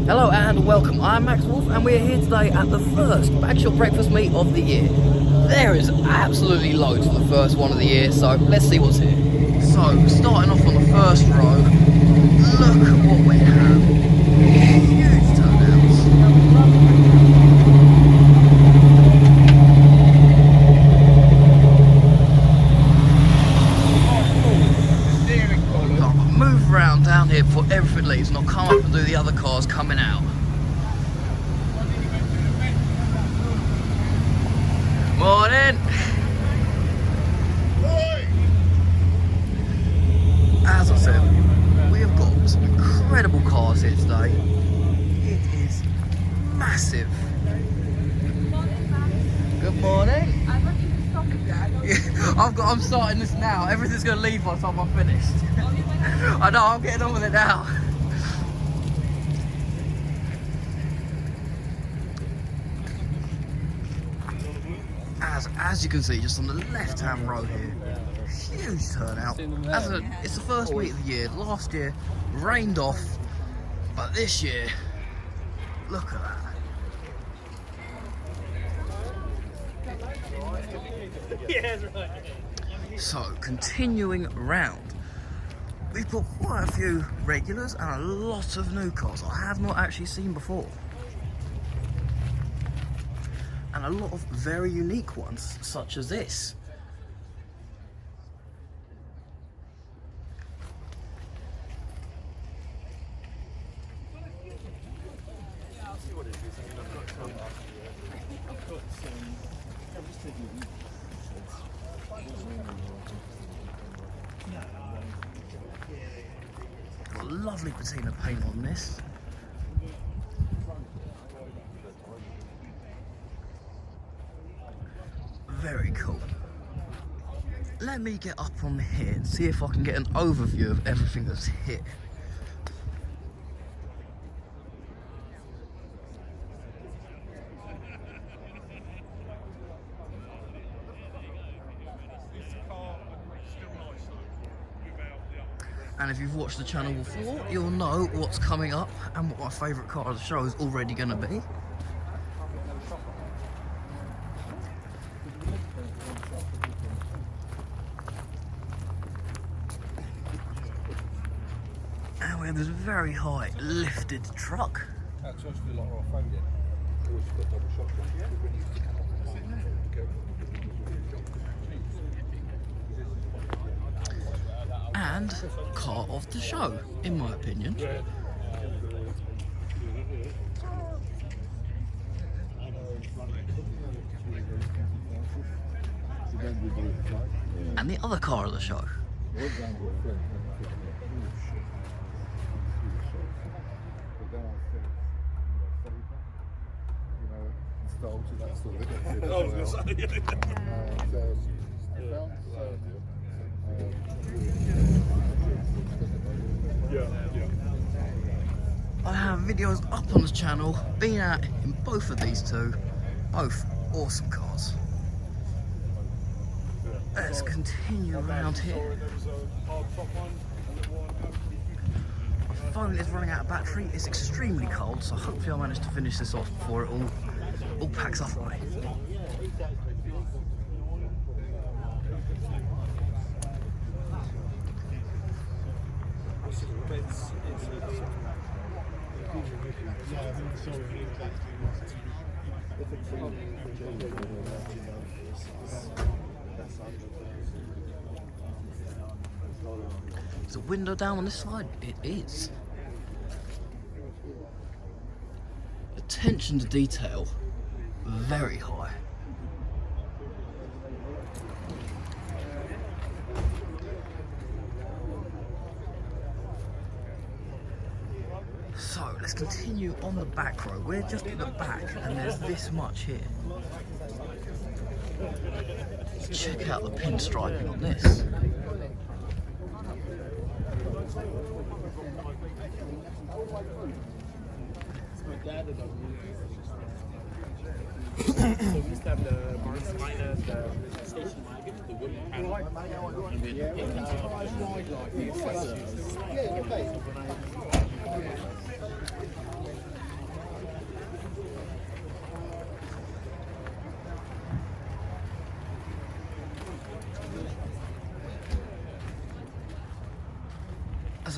Hello and welcome, I'm Max Wolf and we're here today at the first Bagshot Breakfast Meet of the year. There is absolutely loads for the first one of the year, so let's see what's here. So, starting off on the first row, look at what we have. Huge turnouts. Move around down here before everything leaves, not come up and do the other cars coming out. Morning! As I said, we have got some incredible cars here today. It is massive. Good morning. I thought you could stop it there. I'm starting this now. Everything's going to leave by the time I'm finished. I know, I'm getting on with it now. As you can see, just on the left-hand row here, huge turnout. It's the first meet of the year. Last year rained off, but this year, look at that. So, continuing round, we've got quite a few regulars and a lot of new cars I have not actually seen before. And a lot of very unique ones, such as this. Got a lovely patina paint on this. Very cool. Let me get up on here and see if I can get an overview of everything that's here. And if you've watched the channel before, you'll know what's coming up and what my favourite car of the show is already going to be. And we have this very high lifted truck. And car of the show, in my opinion. And the other car of the show. I have videos up on the channel, been out in both of these two, both awesome cars. Let's continue around here. My phone is running out of battery, it's extremely cold, so hopefully I manage to finish this off before it all packs up away. Is the window down on this side? It is. Attention to detail, very high. So let's continue on the back row. We're just at the back and there's this much here. Check out the pinstriping on this. So we used to have the bar behind us, the station wagon, the wooden panel, and then it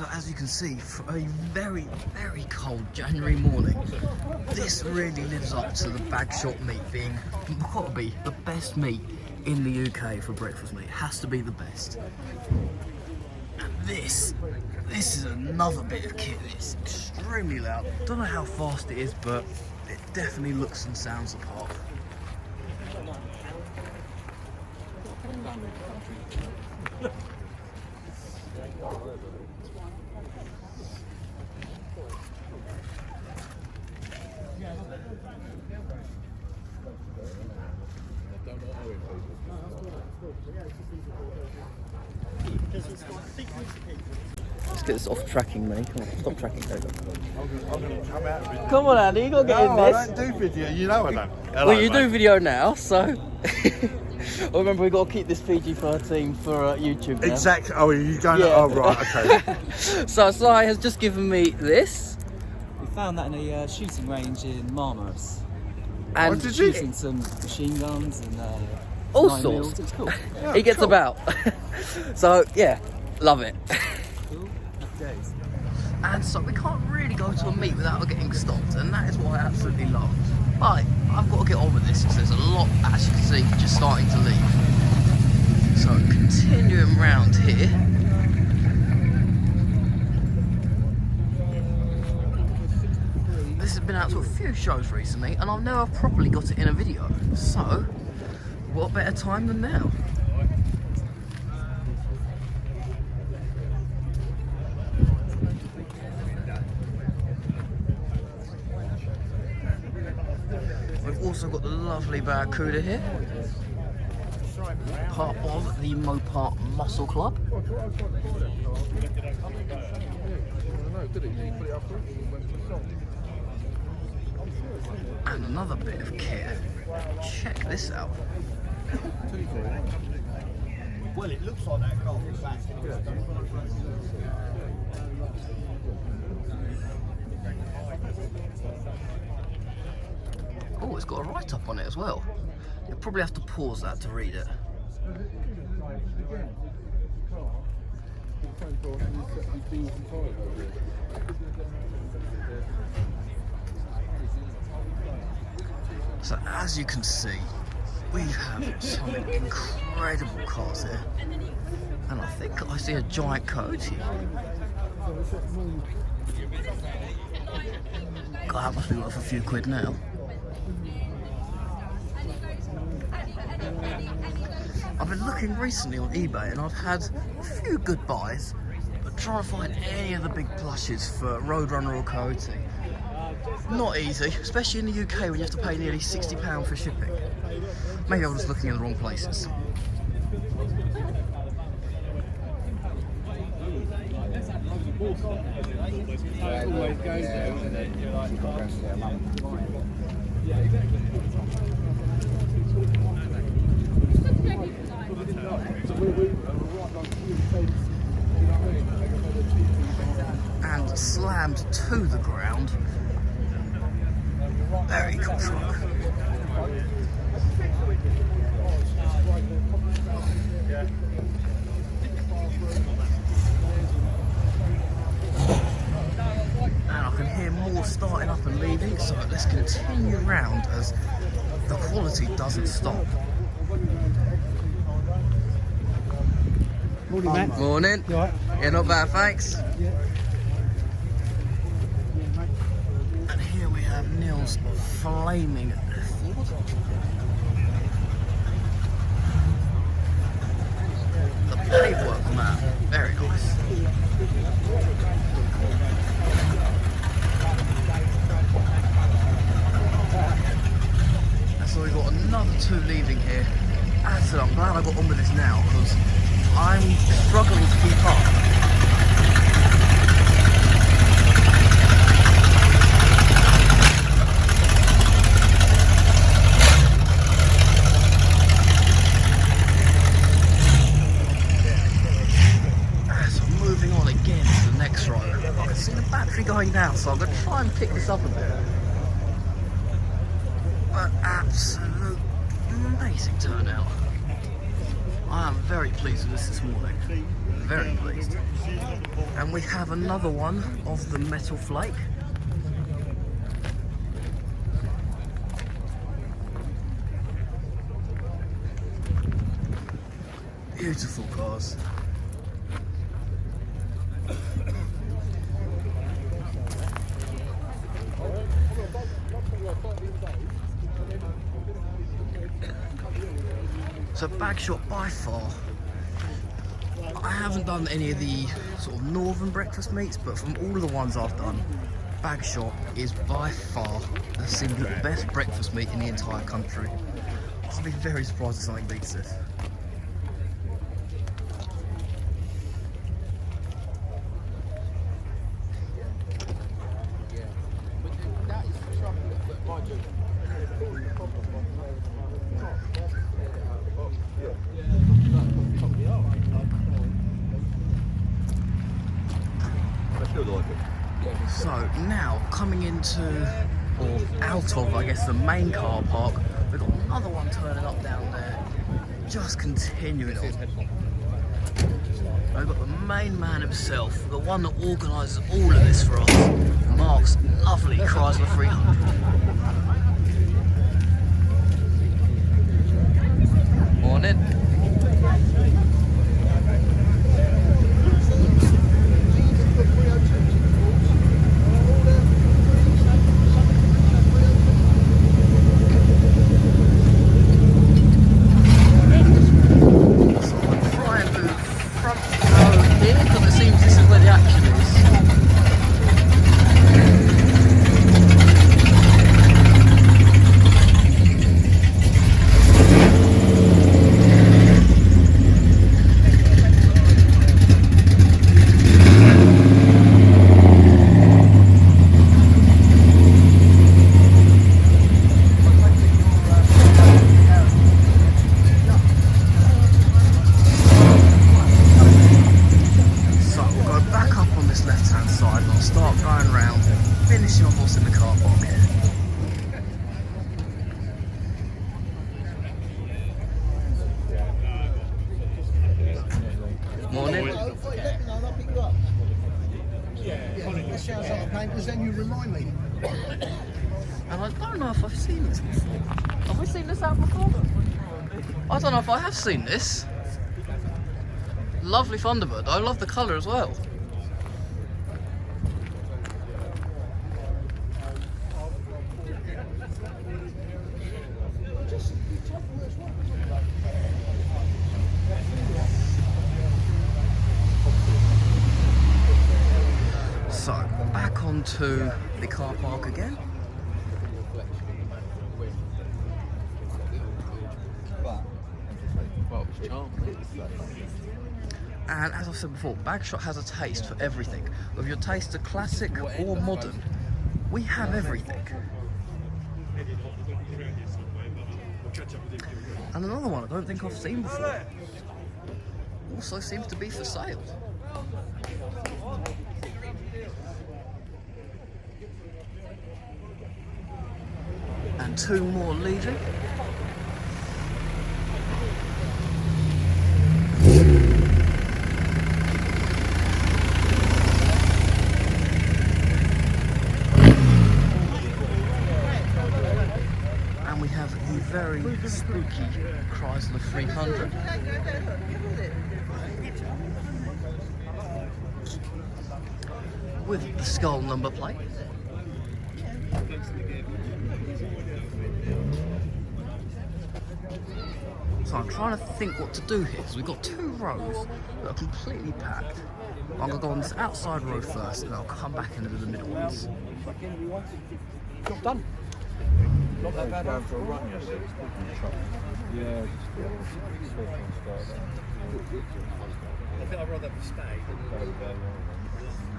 So as you can see, for a very, very cold January morning, this really lives up to the Bagshot Meet being probably the best meet in the UK for breakfast meat. It has to be the best. And this is another bit of kit that's extremely loud. Don't know how fast it is, but it definitely looks and sounds the part. Let's get this off tracking, mate. Come on, stop tracking, David. I'm going to come out of it. Come on, Andy, you got to get in this. I don't do video, you know I don't. Hello, Well, you mate. do video now, so... Well, remember, we've got to keep this PG for our team for YouTube now. Exactly. Oh, are you going? Yeah. Oh, right, okay. So, Sly has just given me this. We found that in a shooting range in Marmaris. And What did you- Shooting some machine guns and all 9 sorts. mils. It was cool. Yeah, He gets cool. about. So, yeah, love it. Cool. Happy days. And so we can't really go to a meet without getting stopped, and that is what I absolutely love. But I've got to get on with this because there's a lot, as you can see, just starting to leave. So continuing round here. This has been out to a few shows recently, and I've never properly got it in a video. So, what better time than now? We've also got the lovely Barracuda here, part of the Mopar Muscle Club. And another bit of kit. Check this out. Well, it looks like that golf is back. Oh, it's got a write-up on it as well. You'll probably have to pause that to read it. So as you can see, we have some incredible cars here. And I think I see a giant Coyote. God, that must be worth a few quid now. I've been looking recently on eBay and I've had a few good buys, but trying to find any of the big plushes for Roadrunner or Coyote, not easy, especially in the UK when you have to pay nearly £60 for shipping. Maybe I was just looking in the wrong places. And slammed to the ground. Very cool truck. And I can hear more starting up and leaving, so let's continue round as the quality doesn't stop. Morning, Matt. Morning. You alright? Yeah, not bad, thanks. Yeah. And here we have Neil's flaming Ford. The paintwork on that, very nice. And so we've got another two leaving here. As I said, I'm glad I got on with this now because I'm struggling to keep up. Going down, so I'm going to try and pick this up a bit. But absolute amazing turnout. I am very pleased with this morning. Very pleased. And we have another one of the metal flake. Beautiful cars. So Bagshot by far, I haven't done any of the sort of northern breakfast meets, but from all of the ones I've done, Bagshot is by far the single best breakfast meet in the entire country. I'd be very surprised if something beats this. So now coming into, or out of, I guess, the main car park, we've got another one turning up down there, just continuing on. We've got the main man himself, the one that organises all of this for us, Mark's lovely Chrysler 300. Morning. Morning. That sounds like a pain, because then you remind me. And I don't know if I've seen this before. Have we seen this out before? I don't know if I have seen this. Lovely Thunderbird. I love the colour as well. So, back onto the car park again. And as I've said before, Bagshot has a taste for everything. Whether your tastes are classic or modern, we have everything. And another one I don't think I've seen before also seems to be for sale. And two more leaving. And we have the very spooky Chrysler 300. With the skull number plate. So I'm trying to think what to do here, because we've got two rows that are completely packed. I'm going to go on this outside row first, and I'll come back into the middle ones. Job done. Not that bad after a run, yes. Yeah, I think I'd rather stay.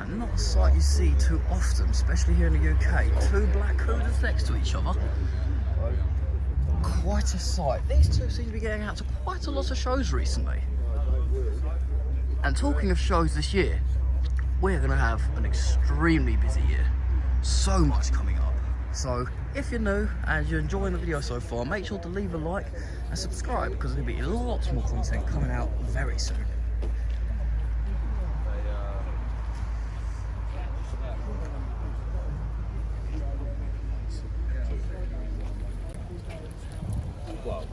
And not a sight you see too often, especially here in the UK. Two black Cougars next to each other. Quite a sight. These two seem to be getting out to quite a lot of shows recently. And talking of shows this year, we're going to have an extremely busy year. So much coming up. So if you're new and you're enjoying the video so far, make sure to leave a like and subscribe, because there'll be lots more content coming out very soon. Well,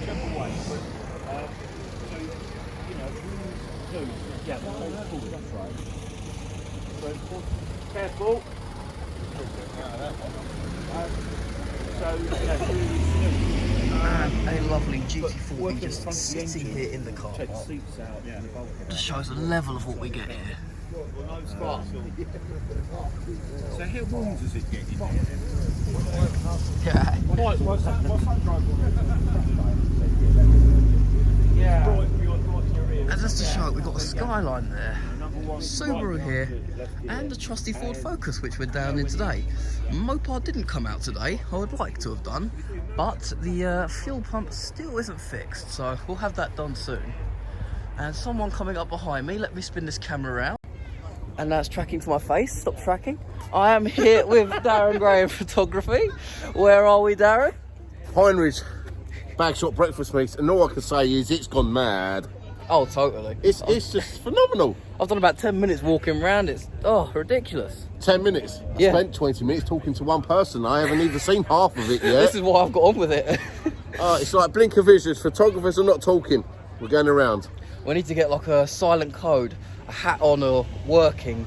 whichever way, but so you know, yeah, that's right. So careful. And a lovely GT40 just sitting here in the car park. Just shows the level of what we get here. So how warm does it get in here? Yeah. And just to show it, we've got a Skyline there, Subaru here, and a trusty Ford Focus, which we're down in today. Mopar didn't come out today. I would like to have done, but the fuel pump still isn't fixed, so we'll have that done soon. And someone coming up behind me, let me spin this camera around. And that's tracking to my face. Stop tracking. I am here with Darren Graham Photography. Where are we, Darren? Heinrich's Bagshot Breakfast Meet, and all I can say is it's gone mad. Oh, totally. It's just phenomenal. I've done about 10 minutes walking around. It's ridiculous. 10 minutes. Yeah. I spent 20 minutes talking to one person. I haven't even seen half of it yet. This is why I've got on with it. It's like blink of visions. Photographers are not talking. We're going around. We need to get like a silent code, a hat on or working.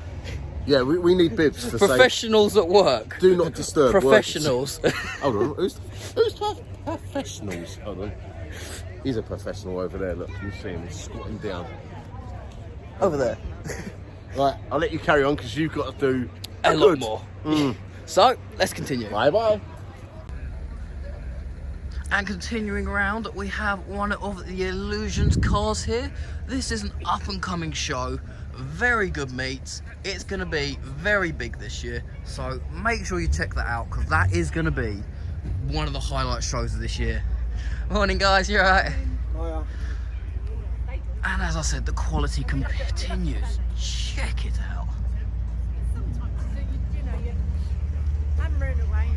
Yeah, we need bibs to Professionals at work. say, do not disturb. Professionals. Hold on, who's professionals? Hold on. He's a professional over there, look, you see him, he's squatting down. Over there. Right, I'll let you carry on because you've got to do A lot more. So, let's continue. Bye-bye. And continuing around, we have one of the Illusions cars here. This is an up-and-coming show. Very good meet. It's going to be very big this year. So make sure you check that out, because that is going to be one of the highlight shows of this year. Morning, guys. You alright? Hiya. And as I said, the quality continues. Check it out. hammering away.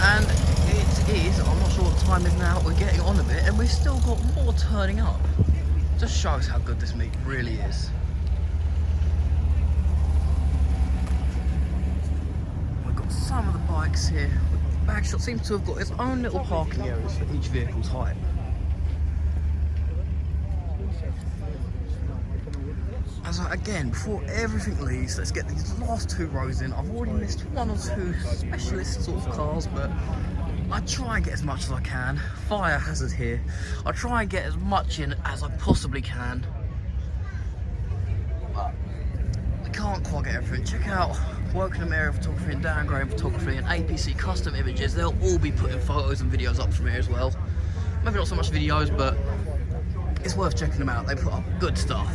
And it is, I'm not sure what the time is now, we're getting on a bit and we've still got more turning up. Just shows how good this meet really is. We've got some of the bikes here. Bagshot seems to have got its own little parking areas for each vehicle's height. As again, before everything leaves, let's get these last two rows in. I've already missed one or two specialist sort of cars, but I try and get as much as I can. Fire hazard here. I try and get as much in as I possibly can. But we can't quite get everything. Check out Wokenham Area Photography and Darren Graham Photography and APC Custom Images. They'll all be putting photos and videos up from here as well. Maybe not so much videos, but it's worth checking them out. They put up good stuff.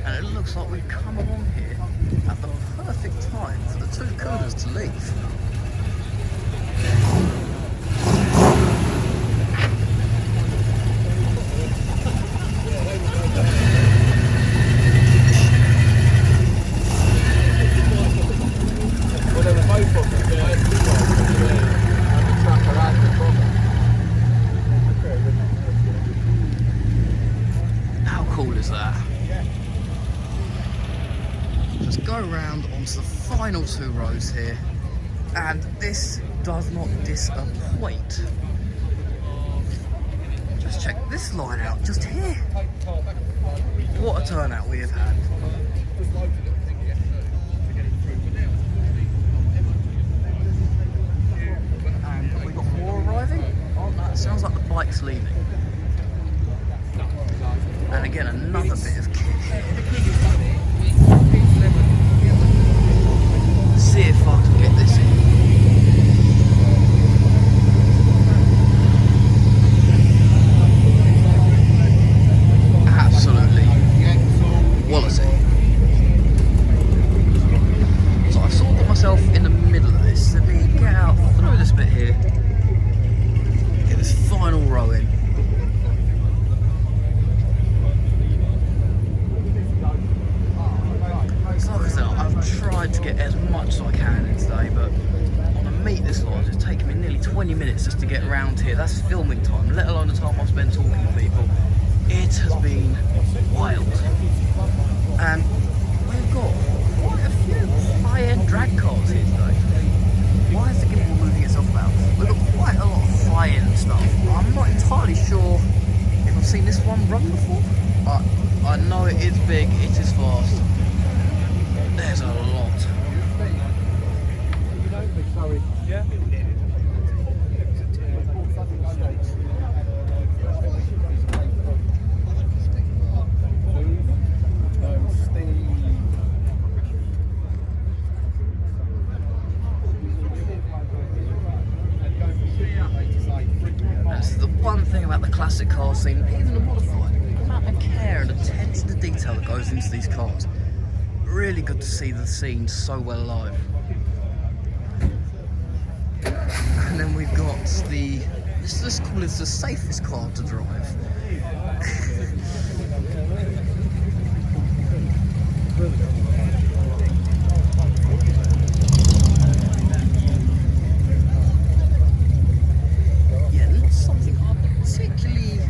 And it looks like we've come along here at the perfect time for the two coolers to leave. How cool is that? Just go around onto the final two rows here, and this does not disappoint. Just check this line out, just here. What a turnout we have had. And have we got more arriving? Oh no, it sounds like the bike's leaving. And again, another bit of kit here. See if I can get this in. get round here, that's filming time, let alone the time I've spent talking to people. It has been wild. And we've got quite a few high-end drag cars here today. Why is the gimbal moving itself about? We've got quite a lot of high-end stuff. I'm not entirely sure if I've seen this one run before, but I know it is big, it is fast. There's a lot. Yeah. That's the one thing about the classic car scene, even the modified. The amount of care and attention to detail that goes into these cars. Really good to see the scene so well alive. And then we've got the, let's call this the safest car to drive. Yeah, not something I particularly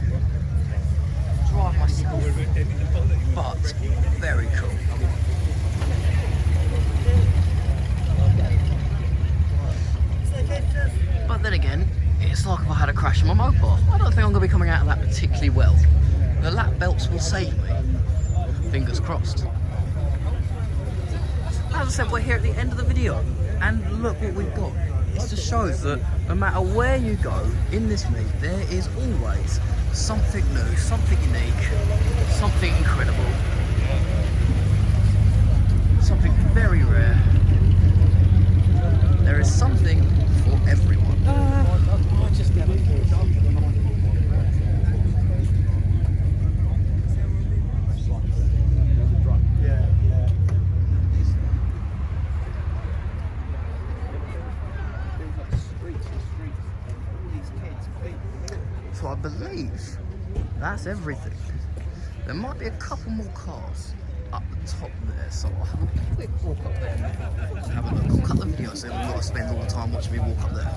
drive myself, but very cool. But then again, it's like if I had a crash in my Mopar. I don't think I'm going to be coming out of that particularly well. The lap belts will save me. Fingers crossed. As I said, we're here at the end of the video, and look what we've got. It just shows that no matter where you go in this meet, there is always something new, something unique, something incredible, something very rare. There is something for everyone. So I believe that's everything. There might be a couple more cars up the top there, so I'll have a quick walk up there and have a look. I'll cut the video so we've got to spend all the time watching me walk up there.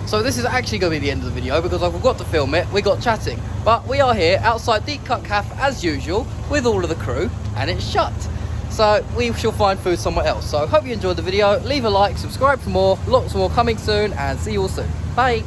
So this is actually going to be the end of the video because I forgot to film it. We got chatting, but we are here outside Deep Cut Cafe as usual with all of the crew, and it's shut. So we shall find food somewhere else. So hope you enjoyed the video. Leave a like, subscribe for more, lots more coming soon, and see you all soon. Bye.